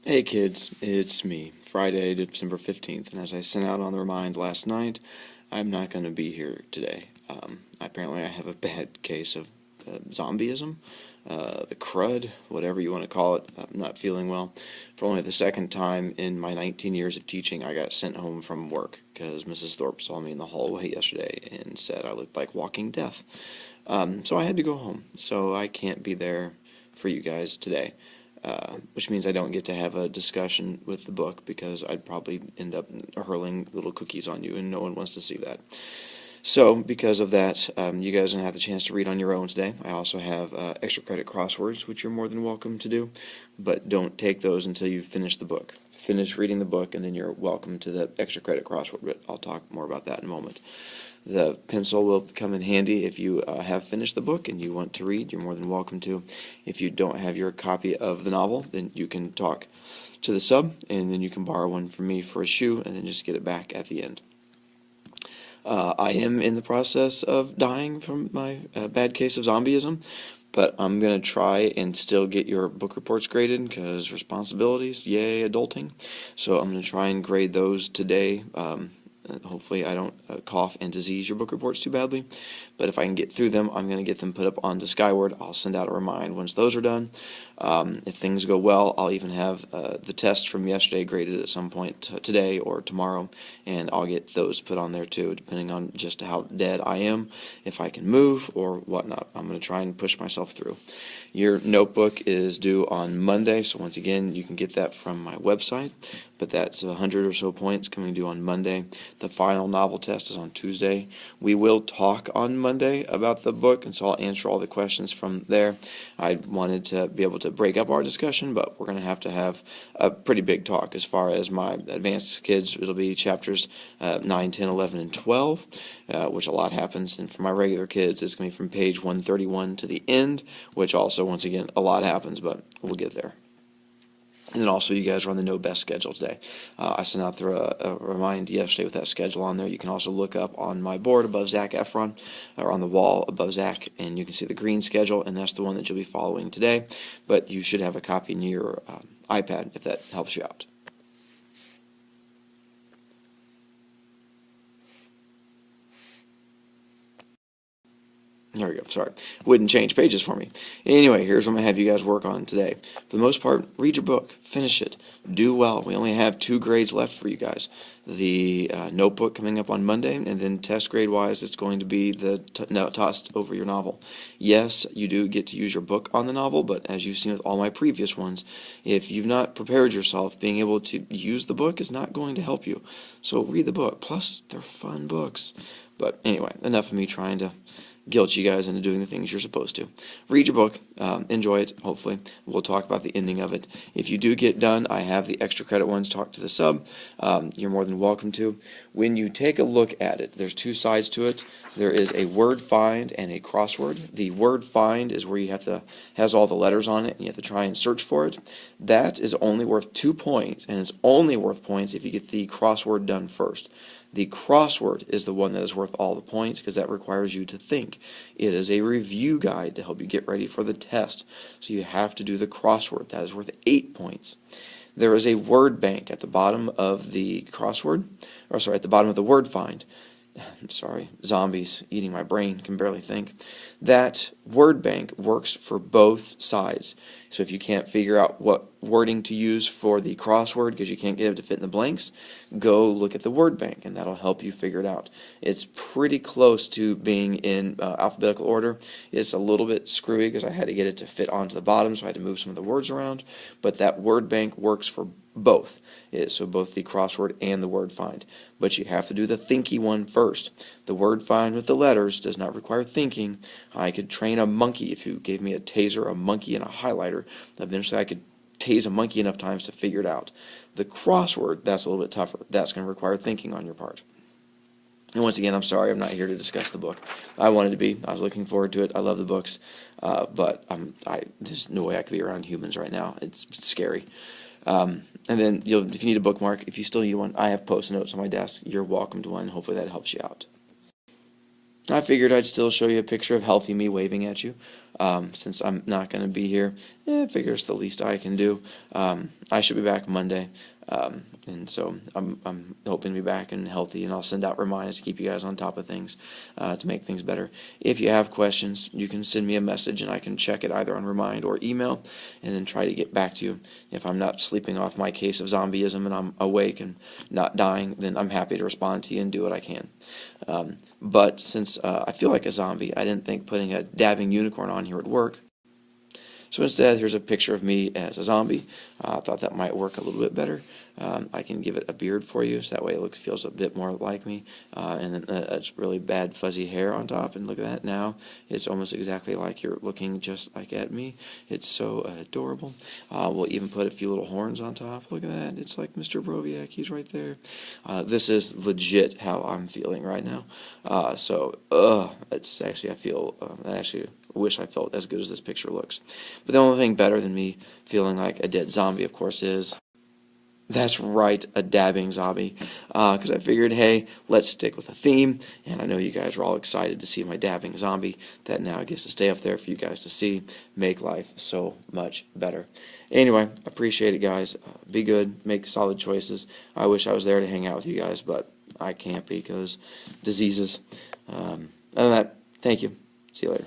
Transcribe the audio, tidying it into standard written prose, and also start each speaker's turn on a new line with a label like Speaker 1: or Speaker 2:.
Speaker 1: Hey kids, it's me, Friday, December 15th, and as I sent out on the remind last night, I'm not going to be here today. Apparently I have a bad case of zombieism, the crud, whatever you want to call it. I'm not feeling well. For only the second time in my 19 years of teaching, I got sent home from work because Mrs. Thorpe saw me in the hallway yesterday and said I looked like walking death. So I had to go home, so I can't be there for you guys today. Which means I don't get to have a discussion with the book because I'd probably end up hurling little cookies on you, and no one wants to see that. So, because of that, you guys are going to have the chance to read on your own today. I also have extra credit crosswords, which you're more than welcome to do, but don't take those until you finish the book. Finish reading the book, and then you're welcome to the extra credit crossword, but I'll talk more about that in a moment. The pencil will come in handy if you have finished the book and you want to read. You're more than welcome to. If you don't have your copy of the novel, then you can talk to the sub, and then you can borrow one from me for a shoe, and then just get it back at the end. I am in the process of dying from my bad case of zombieism, but I'm going to try and still get your book reports graded because responsibilities, yay, adulting. So I'm going to try and grade those today. Hopefully I don't cough and disease your book reports too badly, but if I can get through them, I'm going to get them put up onto Skyward. I'll send out a remind once those are done. If things go well, I'll even have the tests from yesterday graded at some point today or tomorrow, and I'll get those put on there too, depending on just how dead I am, if I can move or whatnot. I'm going to try and push myself through. Your notebook is due on Monday, so once again, you can get that from my website, but that's 100 or so points coming due on Monday. The final novel test is on Tuesday. We will talk on Monday about the book, and so I'll answer all the questions from there. I wanted to be able to break up our discussion, but we're going to have a pretty big talk. As far as my advanced kids, it'll be chapters 9, 10, 11, and 12, which a lot happens, and for my regular kids, it's going to be from page 131 to the end, which also, once again, a lot happens, but we'll get there. And then also, you guys are on the Know Best schedule today. I sent out a remind yesterday with that schedule on there. You can also look up on my board above Zac Efron, or on the wall above Zac, and you can see the green schedule, and that's the one that you'll be following today. But you should have a copy in your iPad if that helps you out. There we go. Sorry. Wouldn't change pages for me. Anyway, here's what I'm going to have you guys work on today. For the most part, read your book. Finish it. Do well. We only have 2 grades left for you guys. The notebook coming up on Monday, and then test grade-wise, it's going to be the test over your novel. Yes, you do get to use your book on the novel, but as you've seen with all my previous ones, if you've not prepared yourself, being able to use the book is not going to help you. So read the book. Plus, they're fun books. But anyway, enough of me trying to guilt you guys into doing the things you're supposed to. Read your book. Enjoy it, hopefully. We'll talk about the ending of it. If you do get done, I have the extra credit ones. Talk to the sub. You're more than welcome to. When you take a look at it, there's 2 sides to it. There is a word find and a crossword. The word find is where you has all the letters on it, and you have to try and search for it. That is only worth 2 points, and it's only worth points if you get the crossword done first. The crossword is the one that is worth all the points because that requires you to think. It is a review guide to help you get ready for the test. So you have to do the crossword. That is worth 8 points. There is a word bank at the bottom of the crossword, at the bottom of the word find. I'm sorry, zombies eating my brain, can barely think. That word bank works for both sides. So if you can't figure out what wording to use for the crossword because you can't get it to fit in the blanks, go look at the word bank, and that'll help you figure it out. It's pretty close to being in alphabetical order. It's a little bit screwy because I had to get it to fit onto the bottom, so I had to move some of the words around. But that word bank works for both. So both the crossword and the word find. But you have to do the thinky one first. The word find with the letters does not require thinking. I could train a monkey if you gave me a taser, a monkey, and a highlighter. Eventually I could tase a monkey enough times to figure it out. The crossword, that's a little bit tougher. That's going to require thinking on your part. And once again, I'm sorry I'm not here to discuss the book. I wanted to be. I was looking forward to it. I love the books. But there's no way I could be around humans right now. It's scary. And then if you need a bookmark, if you still need one, I have post notes on my desk. You're welcome to one. Hopefully that helps you out. I figured I'd still show you a picture of healthy me waving at you. Since I'm not going to be here, I figure it's the least I can do. I should be back Monday. And so I'm hoping to be back and healthy, and I'll send out reminders to keep you guys on top of things, to make things better. If you have questions, you can send me a message, and I can check it either on Remind or email, and then try to get back to you. If I'm not sleeping off my case of zombieism and I'm awake and not dying, then I'm happy to respond to you and do what I can. But since I feel like a zombie, I didn't think putting a dabbing unicorn on here would work. So instead, here's a picture of me as a zombie. I thought that might work a little bit better. I can give it a beard for you, so that way it feels a bit more like me. And then it's really bad fuzzy hair on top. And look at that now. It's almost exactly like you're looking just like at me. It's so adorable. We'll even put a few little horns on top. Look at that. It's like Mr. Broviac. He's right there. This is legit how I'm feeling right now. It's actually, I actually wish I felt as good as this picture looks. But the only thing better than me feeling like a dead zombie, of course, is, that's right, a dabbing zombie. Because I figured, hey, let's stick with a theme. And I know you guys are all excited to see my dabbing zombie that now gets to stay up there for you guys to see. Make life so much better. Anyway, appreciate it, guys. Be good. Make solid choices. I wish I was there to hang out with you guys, but I can't because diseases. Other than that, thank you. See you later.